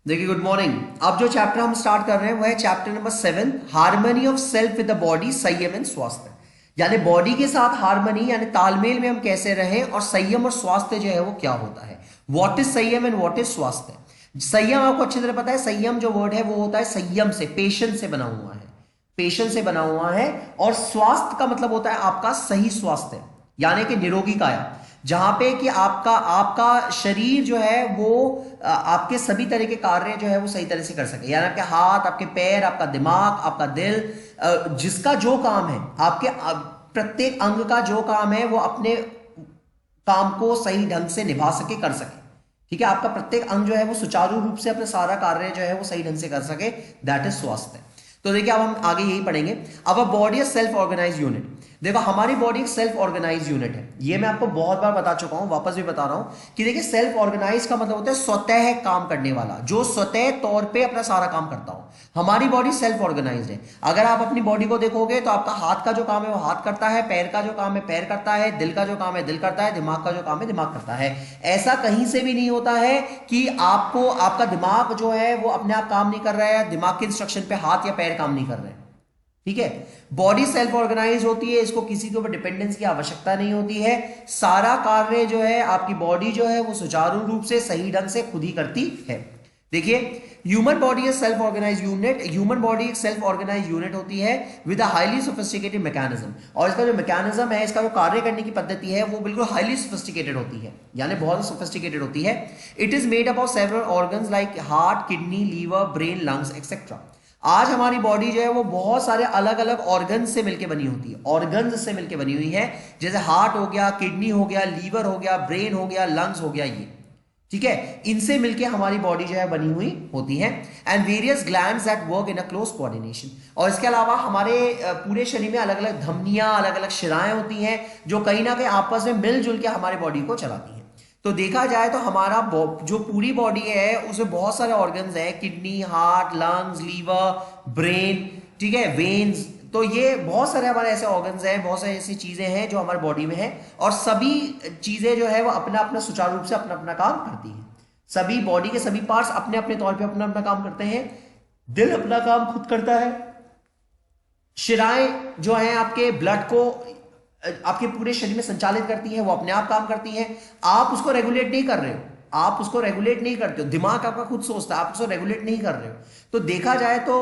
देखिए, good morning. अब जो चैप्टर हम स्टार्ट कर रहे हैं वो है chapter number 7, harmony of self with the body, संयम एंड स्वास्थ्य। यानी बॉडी के साथ हार्मनी यानी तालमेल में हम कैसे रहें, और संयम और स्वास्थ्य जो है वो क्या होता है। व्हाट इज संयम एंड व्हाट इज स्वास्थ्य। संयम आपको अच्छी तरह पता है। संयम जो वर्ड है वो होता है संयम से, पेशेंस से बना हुआ है, पेशेंस से बना हुआ है। और स्वास्थ्य का मतलब होता है आपका सही स्वास्थ्य, यानी कि निरोगी काया, जहां पे कि आपका आपका शरीर जो है वो आपके सभी तरह के कार्य जो है वो सही तरह से कर सके। यानी आपके हाथ, आपके पैर, आपका दिमाग, आपका दिल, जिसका जो काम है, आपके प्रत्येक अंग का जो काम है वो अपने काम को सही ढंग से निभा सके, कर सके। ठीक है, आपका प्रत्येक अंग जो है वो सुचारू रूप से अपने सारा कार्य जो है वो सही ढंग से कर सके, दैट इज स्वास्थ्य। तो देखिए, अब हम आगे यही पढ़ेंगे। अब body is self organise unit. देखो, हमारी बॉडी एक सेल्फ ऑर्गेनाइज यूनिट है। ये मैं आपको बहुत बार बता चुका हूं, वापस भी बता रहा हूं कि देखिए, सेल्फ ऑर्गेनाइज का मतलब होता है स्वतः काम करने वाला, जो स्वतः तौर पे अपना सारा काम करता हो। हमारी बॉडी सेल्फ ऑर्गेनाइज है। अगर आप अपनी बॉडी को देखोगे तो आपका हाथ का जो काम है वो हाथ करता है, पैर का जो काम है पैर करता है, दिल का जो काम है दिल करता है, दिमाग का जो काम है दिमाग करता है। ऐसा कहीं से भी नहीं होता है कि आपको आपका दिमाग जो है वो अपने आप काम नहीं कर रहा है, दिमाग के इंस्ट्रक्शन पे हाथ या पैर काम नहीं कर रहे हैं। ठीक है, बॉडी सेल्फ ऑर्गेनाइज होती है, इसको किसी के ऊपर डिपेंडेंस की आवश्यकता नहीं होती है। सारा कार्य जो है आपकी बॉडी जो है वो सुचारू रूप से सही ढंग से खुद ही करती है। देखिए, human body is self organise unit. Human body एक सेल्फ ऑर्गेनाइज यूनिट होती है with a highly sophisticated mechanism. और इसका जो मैकेनिज्म है, इसका जो कार्य करने की पद्धति है वो बिल्कुल हाईली सोफिस्टिकेटेड होती है, यानी बहुत सोफिस्टिकेटेड होती है। It is made up of several organs like heart, kidney, liver, brain, lungs etcetera. आज हमारी बॉडी जो है वो बहुत सारे अलग अलग ऑर्गन्स से मिलकर बनी होती है, ऑर्गन्स से मिलकर बनी हुई है। जैसे हार्ट हो गया, किडनी हो गया, लीवर हो गया, ब्रेन हो गया, लंग्स हो गया, ये ठीक है, इनसे मिलके हमारी बॉडी जो है बनी हुई होती है। And various glands that work in a close coordination. और इसके अलावा हमारे पूरे शरीर में अलग अलग धमनियां, अलग अलग शिराएं होती हैं जो कहीं ना कहीं आपस में मिलजुल के हमारी बॉडी को चलाती हैं। तो देखा जाए तो हमारा जो पूरी बॉडी है उसमें बहुत सारे ऑर्गन्स हैं, kidney, heart, lungs, liver, brain, ठीक है, वेन्स। तो ये बहुत सारे हमारे ऐसे ऑर्गन्स हैं, बहुत सारी ऐसी चीजें हैं जो हमारी बॉडी में है, और सभी चीजें जो है वो अपना अपना सुचारू रूप से अपना अपना काम करती हैं। सभी बॉडी के सभी पार्ट्स अपने अपने तौर पे अपना अपना काम करते हैं। दिल अपना काम खुद करता है। शिराएं जो हैं आपके ब्लड को आपके पूरे शरीर में संचालित करती हैं, वो अपने आप काम करती हैं। आप उसको रेगुलेट नहीं कर रहे हो, आप उसको रेगुलेट नहीं करते हो। दिमाग आपका खुद सोचता है, आप उसको रेगुलेट नहीं कर रहे हो। तो देखा जाए तो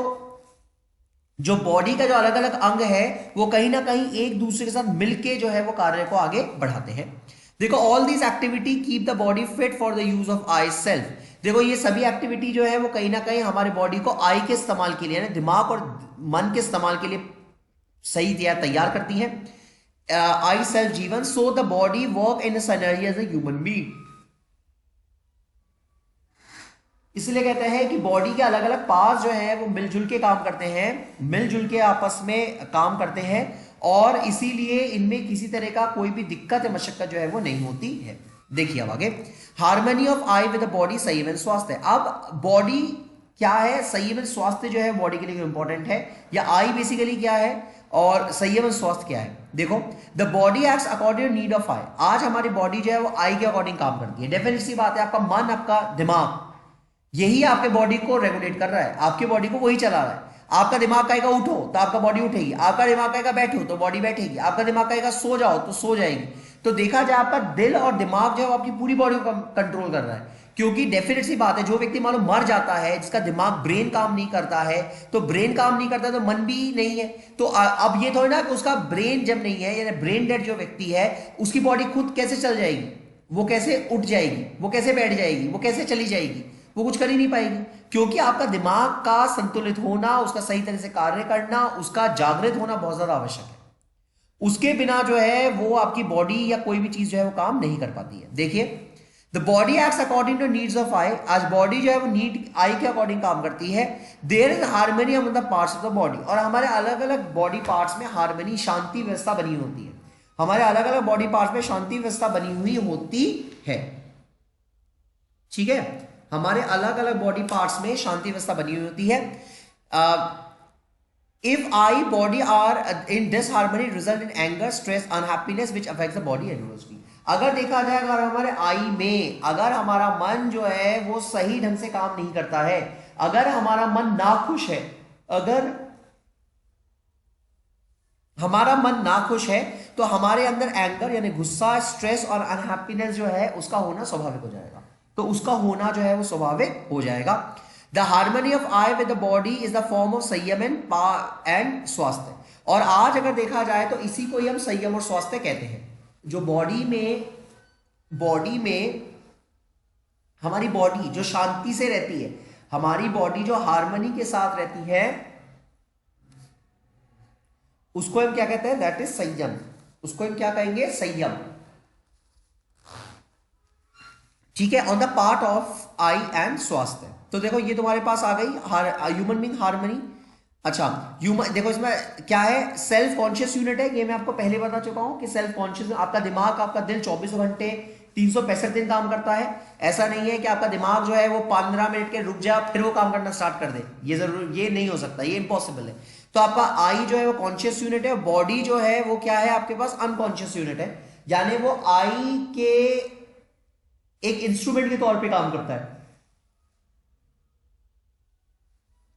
जो बॉडी का जो अलग अलग अंग है वो कहीं ना कहीं एक दूसरे के साथ मिलके जो है वो कार्य को आगे बढ़ाते हैं। देखो, all this activity keep the body fit for the use of I self. देखो, ये सभी एक्टिविटी जो है वो कहीं ना कहीं हमारे बॉडी को आई के इस्तेमाल के लिए, दिमाग और मन के इस्तेमाल के लिए सही तैयार करती है। आई सेल्फ जीवन, so the body work in synergy as a human being. इसलिए कहते हैं कि बॉडी के अलग अलग पार्ट्स जो है वो मिलजुल के काम करते हैं, मिलजुल के आपस में काम करते हैं, और इसीलिए इनमें किसी तरह का कोई भी दिक्कत या मशक्कत जो है वो नहीं होती है। देखिए अब आगे, harmony of I with the body, संयम एंड स्वास्थ्य। अब बॉडी क्या है, संयम एंड स्वास्थ्य जो है बॉडी के लिए इंपॉर्टेंट है, या आई बेसिकली क्या है और संयम एंड स्वास्थ्य क्या है। देखो, the body acts according to need of I. आज हमारी बॉडी जो है वो आई के अकॉर्डिंग काम करती है। डेफिनेट सी बात है, आपका मन, आपका दिमाग, यही आपके बॉडी को रेगुलेट कर रहा है, आपके बॉडी को वही चला रहा है। आपका दिमाग कहेगा उठो तो आपका बॉडी उठेगी, आपका दिमाग कहेगा बैठो तो बॉडी बैठेगी, आपका दिमाग कहेगा सो जाओ तो सो जाएगी। तो देखा जाए आपका दिल और दिमाग जो है आपकी पूरी बॉडी को कंट्रोल कर रहा है। क्योंकि डेफिनेट सी बात है, जो व्यक्ति मानो मर जाता है, जिसका दिमाग, ब्रेन काम नहीं करता है, तो ब्रेन काम नहीं करता तो मन भी नहीं है। तो अब ये थोड़ी ना कि उसका ब्रेन जब नहीं है, यानी ब्रेन डेड जो व्यक्ति है, उसकी बॉडी खुद कैसे चल जाएगी, वो कैसे उठ जाएगी, वो कैसे बैठ जाएगी, वो कैसे चली जाएगी, वो कुछ कर ही नहीं पाएगी। क्योंकि आपका दिमाग का संतुलित होना, उसका सही तरह से कार्य करना, उसका जागृत होना बहुत ज्यादा आवश्यक है। उसके बिना जो है वो आपकी बॉडी या कोई भी चीज जो है वो काम नहीं कर पाती है। देखिए, the body acts according to needs of I. आज बॉडी जो है वो नीड आई के अकॉर्डिंग काम करती है। There is harmony among the parts of the body. और हमारे अलग अलग बॉडी पार्ट्स में हार्मनी, शांति व्यवस्था बनी होती है। हमारे अलग अलग बॉडी पार्ट्स में शांति व्यवस्था बनी हुई होती है। ठीक है, हमारे अलग अलग बॉडी पार्ट्स में शांति व्यवस्था बनी हुई होती है। If I body are in disharmony result in anger, stress, unhappiness which affects the body adversely. अगर देखा जाए, अगर हमारे आई में अगर हमारा मन जो है वो सही ढंग से काम नहीं करता है, अगर हमारा मन नाखुश है, अगर हमारा मन नाखुश है, तो हमारे अंदर एंगर यानी गुस्सा, स्ट्रेस और अनहैप्पीनेस जो है उसका होना स्वाभाविक हो जाएगा। तो उसका होना जो है वो स्वाभाविक हो जाएगा। The harmony of I with the body is the form of संयम एंड स्वास्थ्य। और आज अगर देखा जाए तो इसी को ही हम संयम और स्वास्थ्य कहते हैं। जो बॉडी में हमारी बॉडी जो शांति से रहती है, हमारी बॉडी जो हार्मनी के साथ रहती है, उसको हम क्या कहते हैं? दैट इज संयम। उसको हम क्या कहेंगे? संयम। ठीक है, on the part of I and स्वास्थ्य। तो देखो ये तुम्हारे पास आ गई ह्यूमन बीइंग हार्मनी। अच्छा, ह्यूमन देखो इसमें क्या है? सेल्फ कॉन्शियस यूनिट है। ये मैं आपको पहले बता चुका हूं कि सेल्फ कॉन्शियस, आपका दिमाग, आपका दिल 24 घंटे 365 दिन काम करता है। ऐसा नहीं है कि आपका दिमाग जो है वो 15 मिनट के रुक जाए फिर वो काम करना स्टार्ट कर दे। ये नहीं हो सकता, ये इम्पॉसिबल है। तो आपका आई जो है वो कॉन्शियस यूनिट है, बॉडी जो है वो क्या है आपके पास? अनकॉन्शियस यूनिट है। यानी वो आई के एक इंस्ट्रूमेंट के तौर पे काम करता है।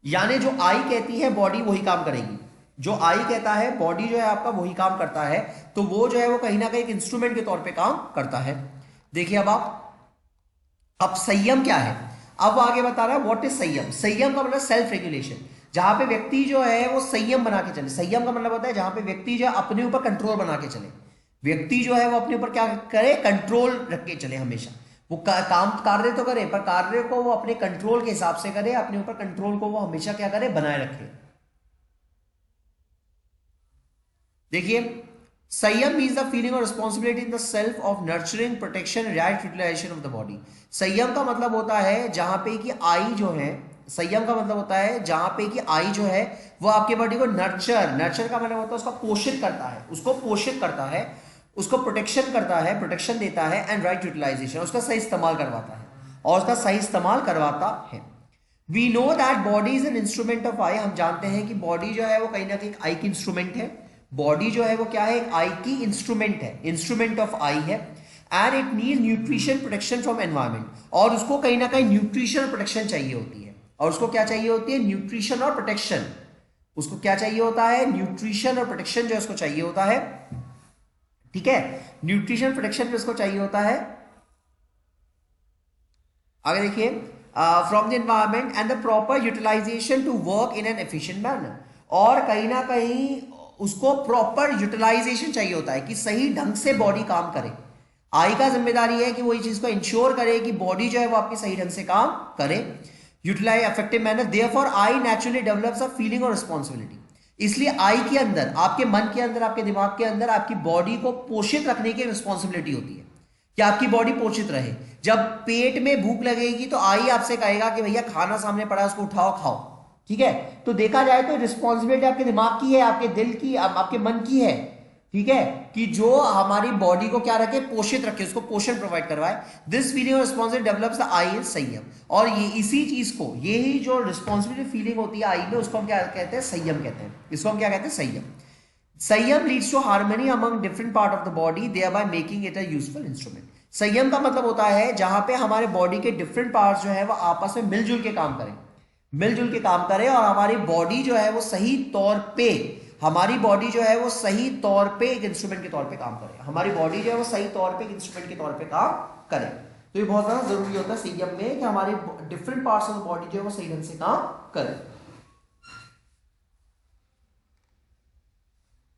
यानी जो आई कहती है बॉडी वही काम करेगी, जो आई कहता है बॉडी जो है आपका वही काम करता है। तो वो जो है वो कहीं ना कहीं एक इंस्ट्रूमेंट के तौर पे काम करता है। देखिए अब संयम क्या है? अब आगे बता रहा है व्हाट इज संयम। संयम का मतलब सेल्फ रेगुलेशन, जहां पे व्यक्ति जो है वो संयम बना के चले। संयम का मतलब होता है जहां पे व्यक्ति जो है अपने ऊपर कंट्रोल बना के चले। व्यक्ति जो है वो अपने ऊपर क्या करे? कंट्रोल रख के चले हमेशा। वो काम कार्य तो करे, पर कार्य को वो अपने कंट्रोल के हिसाब से करे, अपने ऊपर कंट्रोल को वो हमेशा क्या करे? बनाए रखे। देखिए, संयम means the feeling or responsibility in the self of nurturing, protection, right utilisation of the body. संयम का मतलब होता है जहां पे कि आई जो है, संयम का मतलब होता है जहां पे कि आई जो है वो आपके बॉडी को नर्चर का मतलब होता है उसका पोषित करता है, उसको पोषित करता है, उसको प्रोटेक्शन करता है, प्रोटेक्शन देता है, एंड राइट यूटिलाइजेशन, उसका सही इस्तेमाल करवाता है और उसका सही इस्तेमाल करवाता है। We know that body is an instrument of I. हम जानते हैं कि बॉडी जो है वो कहीं ना कहीं आई की इंस्ट्रूमेंट है। बॉडी जो है वो क्या है? एक आई की इंस्ट्रूमेंट है, इंस्ट्रूमेंट ऑफ आई है। And it need nutrition, protection from environment. और उसको कहीं ना कहीं न्यूट्रिशन और प्रोटेक्शन चाहिए होती है। और उसको क्या चाहिए होती है? न्यूट्रिशन और प्रोटेक्शन। उसको क्या चाहिए होता है? न्यूट्रिशन और प्रोटेक्शन जो है उसको चाहिए होता है। ठीक है, न्यूट्रिशन प्रोटेक्शन भी उसको चाहिए होता है। आगे देखिए, from the environment and the proper utilisation to work in an efficient manner. और कहीं ना कहीं उसको प्रॉपर यूटिलाइजेशन चाहिए होता है कि सही ढंग से बॉडी काम करे। आई का जिम्मेदारी है कि वो इस चीज को इंश्योर करे कि बॉडी जो है वो आपकी सही ढंग से काम करे, utilise effective manner. Therefore I naturally develops a feeling or responsibility. इसलिए आई के अंदर, आपके मन के अंदर, आपके दिमाग के अंदर आपकी बॉडी को पोषित रखने की रिस्पॉन्सिबिलिटी होती है कि आपकी बॉडी पोषित रहे। जब पेट में भूख लगेगी तो आई आपसे कहेगा कि भैया खाना सामने पड़ा है उसको उठाओ खाओ। ठीक है, तो देखा जाए तो रिस्पॉन्सिबिलिटी आपके दिमाग की है, आपके दिल की, आपके मन की है। ठीक है, कि जो हमारी बॉडी को क्या रखे? पोषित रखे, उसको पोषण प्रोवाइड करवाए। This feeling or responsibility develops the आई इन संयम। और ये इसी चीज को, यही जो रिस्पॉन्सिबिलिटी फीलिंग होती है आई में, उसको हम क्या कहते हैं? संयम कहते हैं। इसको हम क्या कहते हैं? संयम। संयम leads to harmony among different part of the body, thereby making it a useful instrument. संयम का मतलब होता है जहां पे हमारे बॉडी के डिफरेंट पार्ट्स जो है वो आपस में मिलजुल के काम करें, मिलजुल के काम करें, और हमारी बॉडी जो है वो सही तौर पे, हमारी बॉडी जो है वो सही तौर पे एक इंस्ट्रूमेंट के तौर पे काम करे। हमारी बॉडी जो है वो सही तौर पे एक इंस्ट्रूमेंट के तौर पे काम करे। तो ये बहुत ज्यादा जरूरी होता है संयम में कि हमारे different parts of the body जो है वो सही ढंग से काम करे।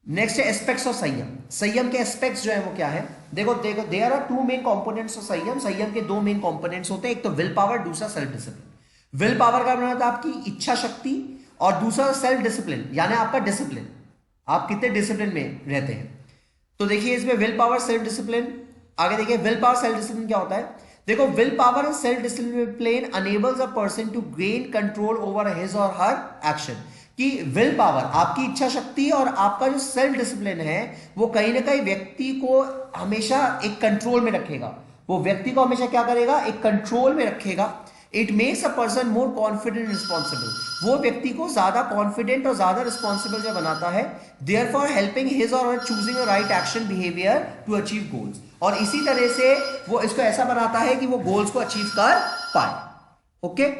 नेक्स्ट है एस्पेक्ट्स ऑफ संयम। संयम के एस्पेक्ट्स जो है वो क्या है? देखो there are two main components of संयम। संयम के दो मेन कंपोनेंट्स होते हैं, एक तो विल पावर, दूसरा सेल्फ डिसिप्लिन। विल पावर का मतलब आपकी इच्छा शक्ति, और दूसरा सेल्फ डिसिप्लिन यानी आपका डिसिप्लिन, आप कितने डिसिप्लिन में रहते हैं। तो देखिए इसमें विल पावर, सेल्फ डिसिप्लिन। आगे देखिए विल पावर, सेल्फ डिसिप्लिन क्या होता है? देखो will power and self discipline enables a person to gain control over his or her action. कि विल पावर, आपकी इच्छा शक्ति, और आपका जो सेल्फ डिसिप्लिन है वो कहीं ना कहीं व्यक्ति को हमेशा एक कंट्रोल में रखेगा। वो व्यक्ति को हमेशा क्या करेगा? एक कंट्रोल में रखेगा। It makes a person more confident responsible. वो व्यक्ति को ज्यादा कॉन्फिडेंट और ज्यादा रिस्पॉन्सिबल जो बनाता है। Therefore helping his or choosing a right action behaviour to achieve goals. और इसी तरह से वो इसको ऐसा बनाता है कि वो गोल्स को अचीव कर पाए। ओके।